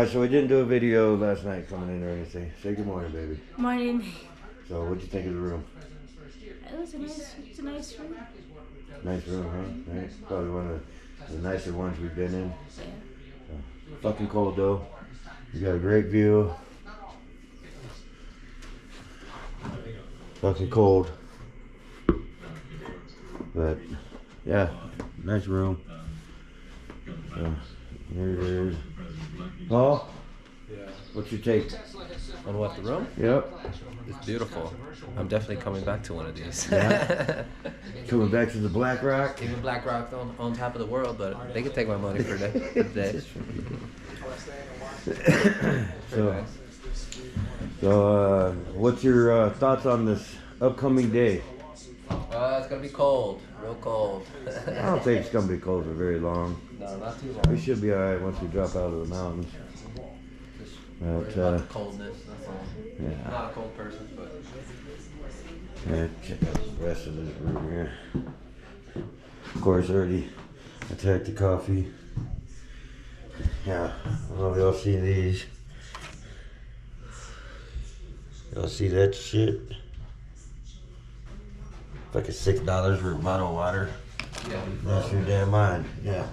Alright, so we didn't do a video last night coming in or anything. Say good morning, baby. Morning. So what'd you think of the room? It was it's a nice room. Nice room, huh? Right? Probably one of the nicer ones we've been in. Yeah. Fucking cold though. You got a great view. Fucking cold. But yeah, nice room. So here it is. Paul? Yeah. What's your take? On what, the room? Yep. It's beautiful. I'm definitely coming back to one of these. Yeah. Coming back to the Black Rock. Even Black Rock on top of the world, but they can take my money for a day. So, what's your thoughts on this upcoming day? It's gonna be cold, real cold. I don't think it's gonna be cold for very long. No, not too We long. should be alright once we drop out of the mountains. Just But, worry about the coldness, that's all. yeah. I'm not a cold person, but Yeah, check out the rest of this room here. Of course, already attacked the coffee. Yeah, I don't know if y'all see these. Y'all see that shit? It's like a $6 for a bottle of water. yeah. That's your damn mind. Yeah.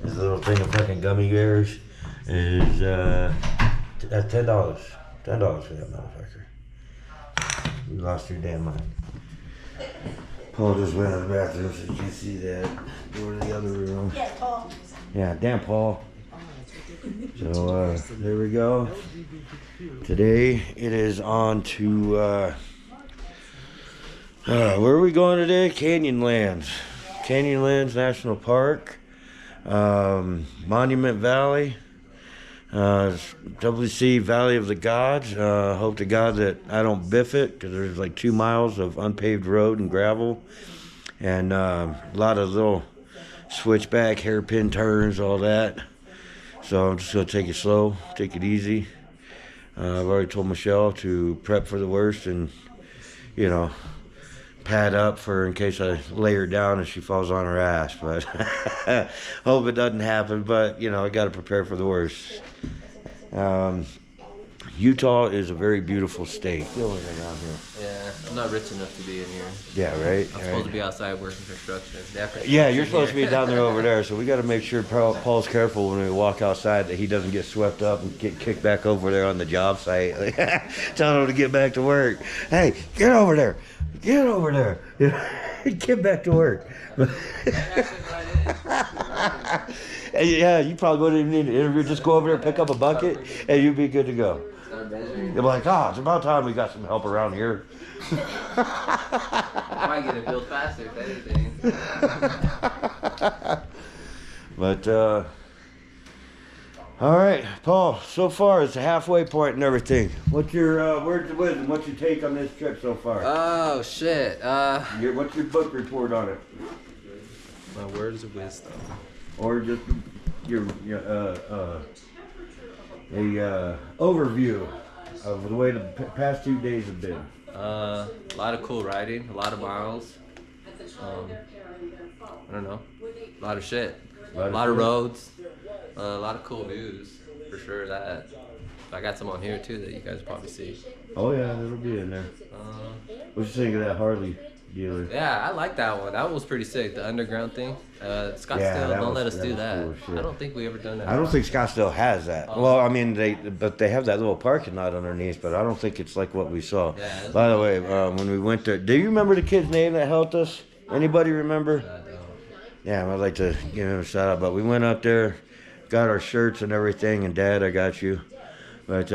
This little thing of fucking gummy bears is that's $10. $10 for that motherfucker. You lost your damn mind. Paul just went to the bathroom so you can see that. Go to the other room. Yeah, Paul. Yeah, damn Paul. So there we go. Today it is on to where are we going today? Canyonlands. Canyonlands National Park. Monument Valley. WC Valley of the Gods. Hope to God that I don't biff it because there's like 2 miles of unpaved road and gravel and a lot of little switchback, hairpin turns, all that. So I'm just gonna take it slow, take it easy. I've already told Michelle to prep for the worst and, you know, pad up for in case I lay her down and she falls on her ass. But hope it doesn't happen. But you know, I got to prepare for the worst. Utah is a very beautiful state. Feeling around here. Yeah, I'm not rich enough to be in here. Yeah, right. I'm supposed to be outside working construction. Yeah, you're supposed to be down there over there, so we got to make sure Paul's careful when we walk outside that he doesn't get swept up and get kicked back over there on the job site. Tell him to get back to work. Hey, get over there. Get over there. Get back to work. Yeah, you probably wouldn't even need an interview. Just go over there, pick up a bucket, and you'd be good to go. You'll be like, it's about time we got some help around here. I might get it built faster if anything. But, all right, Paul, so far it's a halfway point and everything. What's your words of wisdom? What's your take on this trip so far? Oh, shit. What's your book report on it? My words of wisdom. Or just your overview of the way the past 2 days have been. A lot of cool riding, a lot of miles. I don't know, a lot of shit, a lot of roads, a lot of cool views, for sure. That I got some on here too that you guys probably see. Oh yeah, it'll be in there. What you think of that Harley dealer? Yeah, I like that one. That one was pretty sick. The underground thing. Scottsdale, that don't let was- us that do was that. cool as shit. I don't think we ever done that. I don't think Scottsdale has that. Well, I mean, they have that little parking lot underneath, but I don't think it's like what we saw. Yeah, By the way, when we went there, do you remember the kid's name that helped us? Anybody remember? I don't. Yeah, I'd like to give him a shout out. But we went up there, got our shirts and everything, and Dad, I got you. But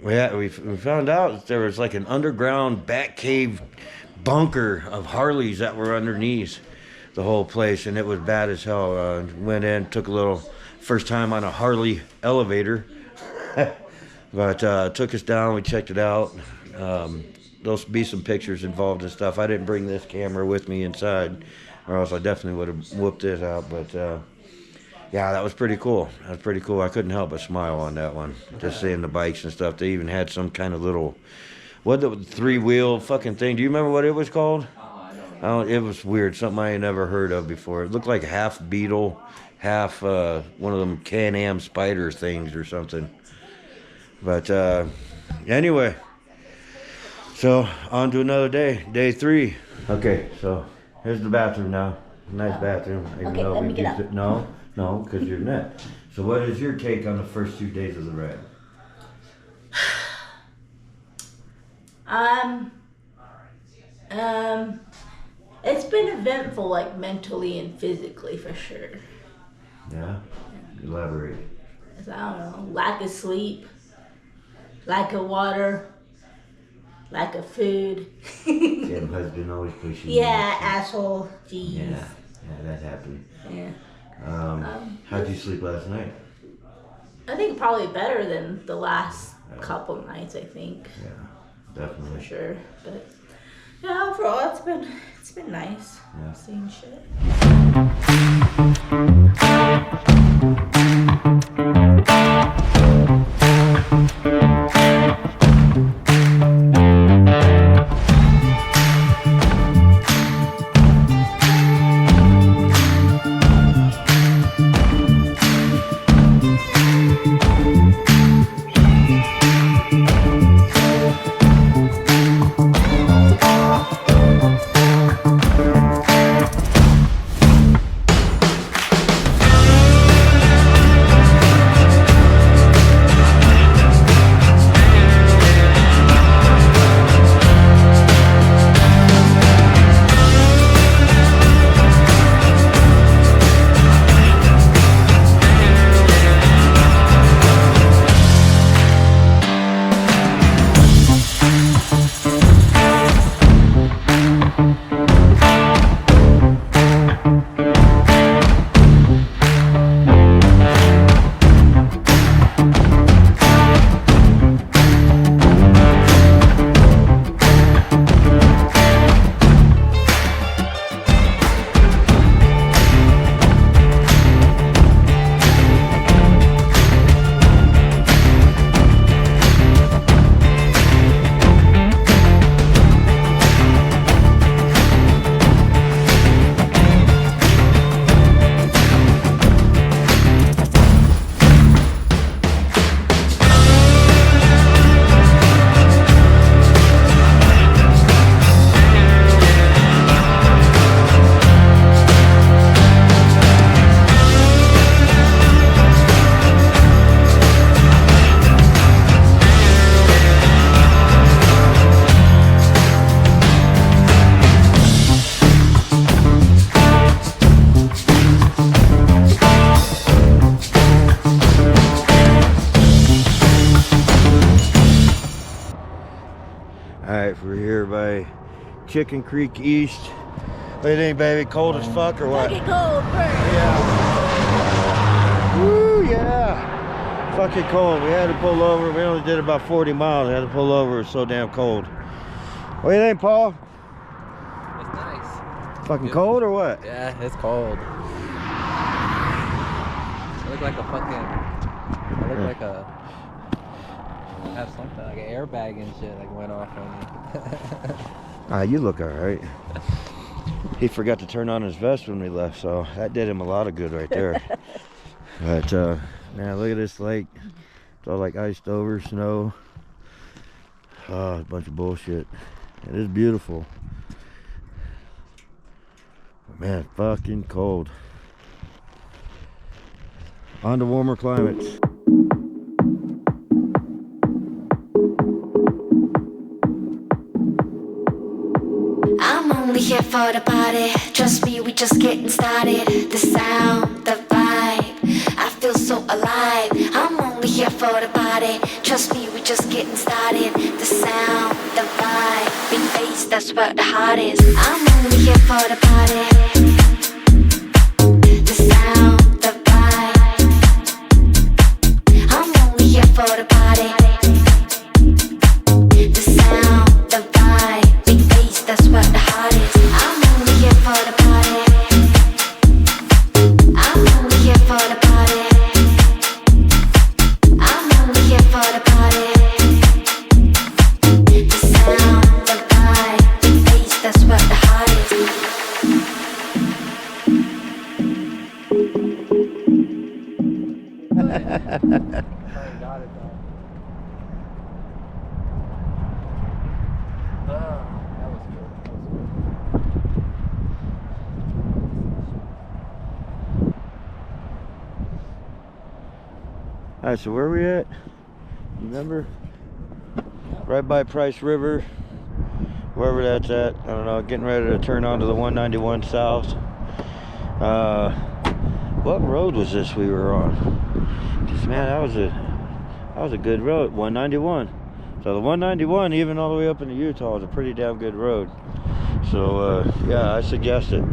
we found out that there was like an underground bat cave bunker of Harleys that were underneath the whole place, and it was bad as hell. Went in, took a little first time on a Harley elevator, but took us down. We checked it out. There'll be some pictures involved and stuff. I didn't bring this camera with me inside, or else I definitely would have whooped this out. But yeah, that was pretty cool. That was pretty cool. I couldn't help but smile on that one. Just seeing the bikes and stuff. They even had some kind of little, what the 3-wheel fucking thing. Do you remember what it was called? It was weird, something I ain't never heard of before. It looked like half beetle, half one of them Can-Am spider things or something. But anyway, so on to another day, day 3. Okay, so here's the bathroom now. Nice bathroom. Even Okay, though let we me get used up. it. No, because you're net. So what is your take on the first 2 days of the ride? It's been eventful, like mentally and physically, for sure. Yeah? Elaborate. I don't know, lack of sleep, lack of water, lack of food. Yeah, my husband always pushing you. Yeah, asshole. Jeez. Yeah, that happened. Yeah. How'd you sleep last night? I think probably better than the last couple nights. I think Yeah, definitely. for sure. But yeah, overall, it's been nice. Yeah. Seeing shit. Alright, we're here by Chicken Creek East. What do you think, baby? Cold as fuck or what? Fucking cold, first. Yeah. Woo, yeah. Fucking cold. We had to pull over. We only did about 40 miles. We had to pull over. It was so damn cold. What do you think, Paul? It's nice. Fucking cold or what? Yeah, it's cold. I look like a fucking. I look like a. I have something like an airbag and shit like went off on me. You look alright. He forgot to turn on his vest when we left, so that did him a lot of good right there. But man, look at this lake. It's all like iced over, snow. Oh, a bunch of bullshit. It is beautiful. But man, fucking cold. On to warmer climates. I'm only here for the party. Trust me, we just getting started. The sound, the vibe, I feel so alive. I'm only here for the party. Trust me, we just getting started. The sound, the vibe, big bass, that's where the heart is. I'm only here for the party. The sound, the vibe, I'm only here for the party. The sound, the vibe, big bass, that's where the heart is. I'm only here for the party. I'm only here for the party. I'm only here for the party. The sound, the vibe, big bass, that's where the heart is. got it though. That was good. All right, so where are we at? Remember? Right by Price River, wherever that's at. I don't know. Getting ready to turn onto the 191 south. What road was this we were on? 'Cause, man, that was a good road. 191. So the 191, even all the way up into Utah, is a pretty damn good road. So yeah, I suggest it.